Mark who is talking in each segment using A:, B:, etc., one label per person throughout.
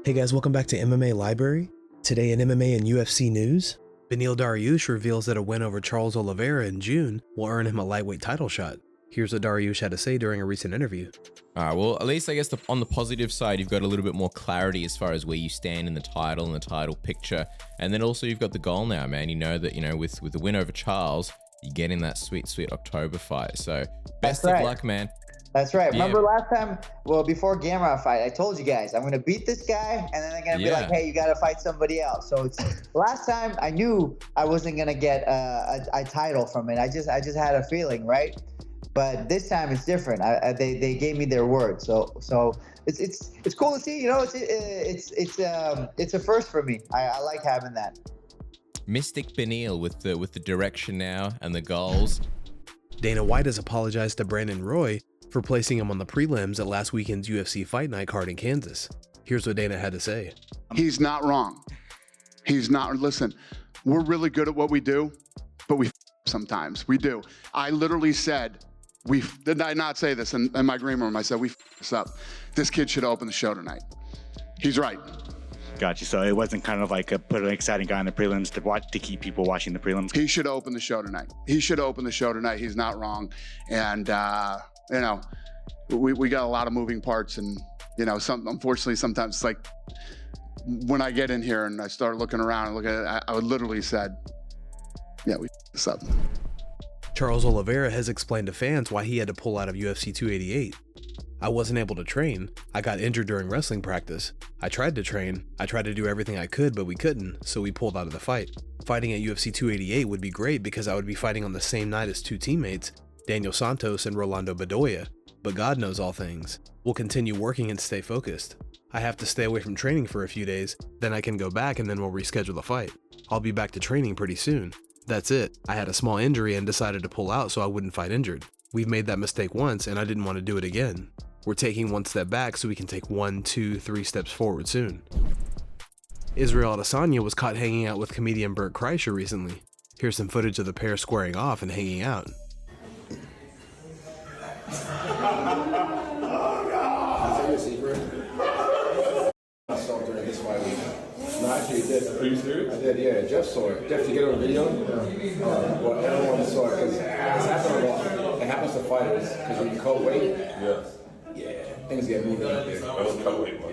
A: Hey guys, welcome back to MMA Library. Today in MMA and UFC news, Beneil Dariush reveals that a win over Charles Oliveira in June will earn him a lightweight title shot. Here's what Dariush had to say during a recent interview.
B: Alright, well, at least I guess on the positive side, you've got a little bit more clarity as far as where you stand in the title and the title picture. And then also you've got the goal now, man. You know that, with the win over Charles, you get in that sweet October fight. So best of luck, man.
C: That's right.
B: Yeah.
C: Remember last time, before Gamrot fight, I told you guys, I'm going to beat this guy, and then they're going to be like, hey, you got to fight somebody else. So last time I knew I wasn't going to get a title from it. I just had a feeling, right? But this time it's different. They gave me their word. So it's cool to see. It's a first for me. I like having that.
B: Mystic Beneil with the direction now and the goals.
A: Dana White has apologized to Brandon Roy for placing him on the prelims at last weekend's UFC Fight Night card in Kansas. Here's what Dana had to say.
D: He's not wrong. He's not. Listen, we're really good at what we do, but we sometimes. We do. I literally said, did I not say this in my green room? I said, we this up. This kid should open the show tonight. He's right.
E: Gotcha. So it wasn't kind of like put an exciting guy in the prelims to keep people watching the prelims?
D: He should open the show tonight. He's not wrong. And, we got a lot of moving parts, and, unfortunately, sometimes it's like when I get in here and I start looking around and look at it, I would literally said, yeah, we this up.
A: Charles Oliveira has explained to fans why he had to pull out of UFC 288. I wasn't able to train. I got injured during wrestling practice. I tried to train. I tried to do everything I could, but we couldn't, so we pulled out of the fight. Fighting at UFC 288 would be great because I would be fighting on the same night as two teammates, Daniel Santos and Rolando Bedoya, but God knows all things. We'll continue working and stay focused. I have to stay away from training for a few days, then I can go back and then we'll reschedule the fight. I'll be back to training pretty soon. That's it. I had a small injury and decided to pull out so I wouldn't fight injured. We've made that mistake once and I didn't want to do it again. We're taking one step back so we can take 1, 2, 3 steps forward soon. Israel Adesanya was caught hanging out with comedian Bert Kreischer recently. Here's some footage of the pair squaring off and hanging out.
F: I saw during this fight week. No, actually, did. Are you serious? I did, yeah. Jeff saw it. Jeff, did you get it on video? Well, everyone saw it because it happens a lot. It happens to fighters because when you cut weight, things get moving out there. I was cut weight, man.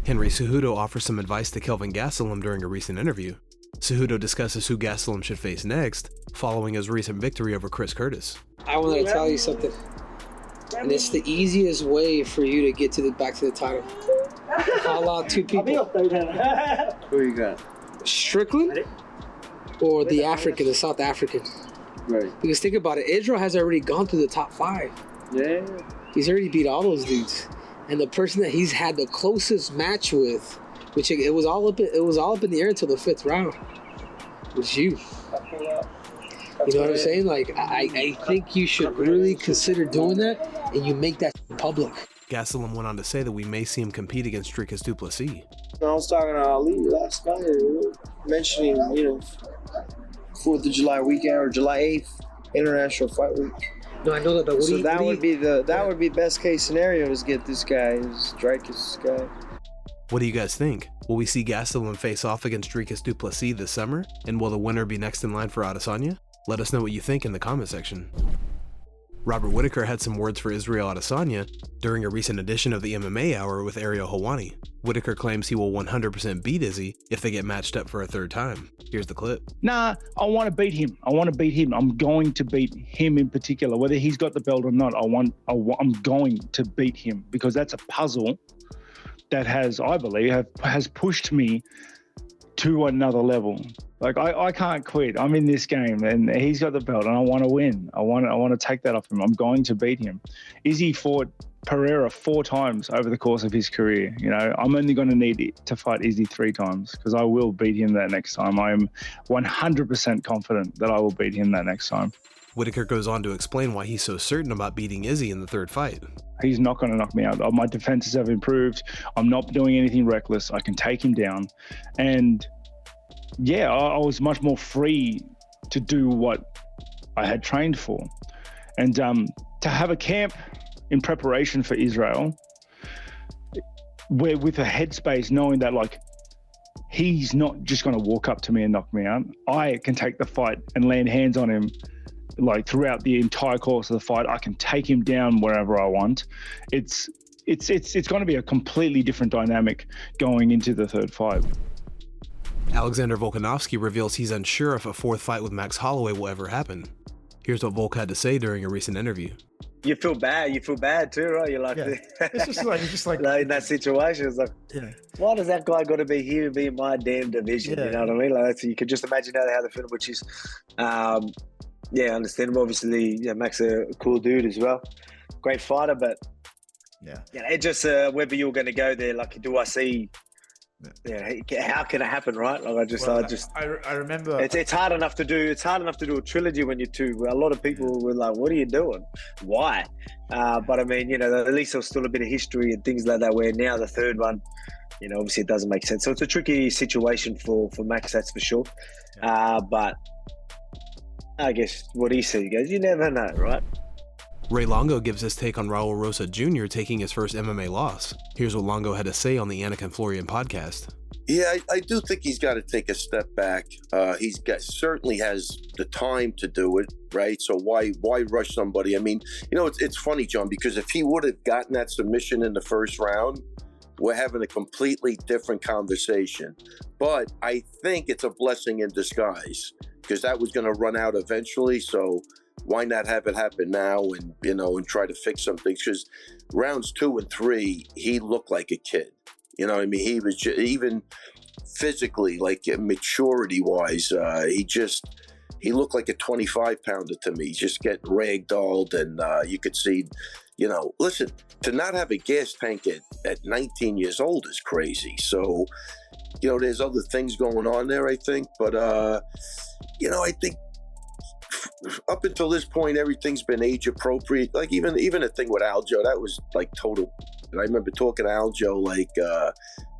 A: Henry Cejudo offers some advice to Kelvin Gastelum during a recent interview. Cejudo discusses who Gastelum should face next, following his recent victory over Chris Curtis.
G: I wanted to tell you something, and it's the easiest way for you to get back to the title. Call out two people.
H: Who you got?
G: Strickland or the South African.
H: Right.
G: Because think about it, Israel has already gone through the top 5.
H: Yeah.
G: He's already beat all those dudes, and the person that he's had the closest match with, which it was all up in the air until the 5th round, was you. You know what I'm saying? Like, I think you should really consider doing that, and you make that public.
A: Gastelum went on to say that we may see him compete against Dricus du Plessis.
H: I was talking to Ali last night, mentioning, 4th of July weekend or July 8th, International Fight Week.
G: No, I know that, but
H: that would be best case scenario is get this guy, is Dricus guy.
A: What do you guys think? Will we see Gastelum face off against Dricus du Plessis this summer? And will the winner be next in line for Adesanya? Let us know what you think in the comment section. Robert Whittaker had some words for Israel Adesanya during a recent edition of the MMA Hour with Ariel Helwani. Whittaker claims he will 100% beat Izzy if they get matched up for a third time. Here's the clip.
I: Nah, I want to beat him. I'm going to beat him in particular. Whether he's got the belt or not, I'm going to beat him because that's a puzzle that I believe, has pushed me to another level. Like I can't quit. I'm in this game, and he's got the belt, and I want to win. I want to take that off him. I'm going to beat him. Izzy fought Pereira 4 times over the course of his career. I'm only going to need to fight Izzy 3 times because I will beat him that next time. I am 100% confident that I will beat him that next time.
A: Whittaker goes on to explain why he's so certain about beating Izzy in the 3rd fight.
I: He's not going to knock me out. My defenses have improved. I'm not doing anything reckless. I can take him down. And yeah, I was much more free to do what I had trained for. And to have a camp in preparation for Israel, where with a headspace knowing that like he's not just going to walk up to me and knock me out. I can take the fight and land hands on him like throughout the entire course of the fight. I can take him down wherever I want. It's going to be a completely different dynamic going into the third fight.
A: Alexander Volkanovski reveals he's unsure if a fourth fight with Max Holloway will ever happen. Here's what Volk had to say during a recent interview.
J: You feel bad too, right? You're like,
K: it's just like
J: in that situation, it's like, why does that guy got to be here and be in my damn division? You know what I mean? Like, so you can just imagine how they feel, which is, understandable. Obviously, Max a cool dude as well, great fighter, but it just whether you're going to go there, like, do I see? How can it happen, right? Like
K: I remember
J: it's hard enough to do. It's hard enough to do a trilogy when you're two. A lot of people were like, "What are you doing? Why?" But I mean, at least there's still a bit of history and things like that. Where now the third one, obviously it doesn't make sense. So it's a tricky situation for Max, that's for sure. But I guess what he said, he goes, "You never know, right?"
A: Ray Longo gives his take on Raul Rosa Jr. taking his first MMA loss. Here's what Longo had to say on the Anakin Florian podcast.
L: Yeah, I do think he's got to take a step back. Certainly has the time to do it, right? So why rush somebody? I mean, it's funny, John, because if he would have gotten that submission in the first round, we're having a completely different conversation. But I think it's a blessing in disguise because that was going to run out eventually. So why not have it happen now and try to fix some things? Because rounds 2 and 3, he looked like a kid. You know what I mean? He was even physically, like maturity-wise, he looked like a 25-pounder to me. He's just getting ragdolled, and you could see, listen, to not have a gas tank at 19 years old is crazy. So, there's other things going on there, I think. But, I think up until this point, everything's been age appropriate. Like even the thing with Aljo, that was like total. And I remember talking to Aljo, like,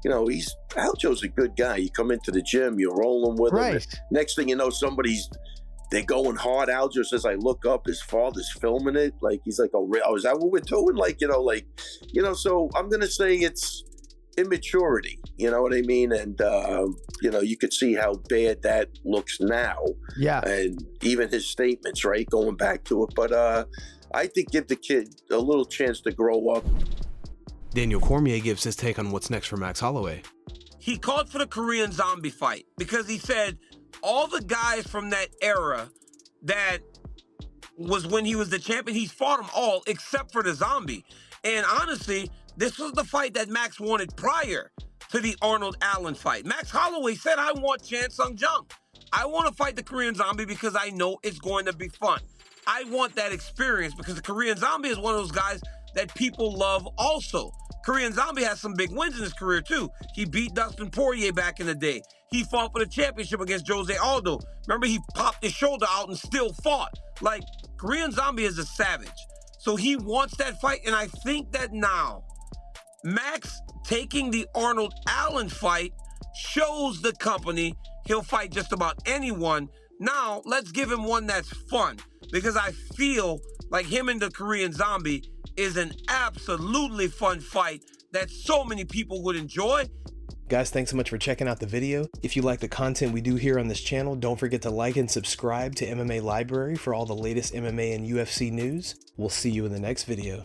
L: Aljo's a good guy. You come into the gym, you're rolling with him. Next thing you know, they're going hard. Aljo says, I look up, his father's filming it. Like, he's like, oh, is that what we're doing? So I'm going to say it's immaturity, you know what I mean? And you could see how bad that looks now. And even his statements, right, going back to it. But I think give the kid a little chance to grow up.
A: Daniel Cormier gives his take on what's next for Max Holloway.
M: He called for the Korean Zombie fight because he said all the guys from that era that was when he was the champion, he's fought them all except for the Zombie. And honestly, this was the fight that Max wanted prior to the Arnold Allen fight. Max Holloway said, I want Chan Sung Jung. I want to fight the Korean Zombie because I know it's going to be fun. I want that experience because the Korean Zombie is one of those guys that people love also. Korean Zombie has some big wins in his career too. He beat Dustin Poirier back in the day. He fought for the championship against Jose Aldo. Remember, he popped his shoulder out and still fought. Like, Korean Zombie is a savage. So he wants that fight, and I think that now Max taking the Arnold Allen fight shows the company he'll fight just about anyone. Now, let's give him one that's fun, because I feel like him and the Korean Zombie is an absolutely fun fight that so many people would enjoy.
A: Guys, thanks so much for checking out the video. If you like the content we do here on this channel, don't forget to like and subscribe to MMA Library for all the latest MMA and UFC news. We'll see you in the next video.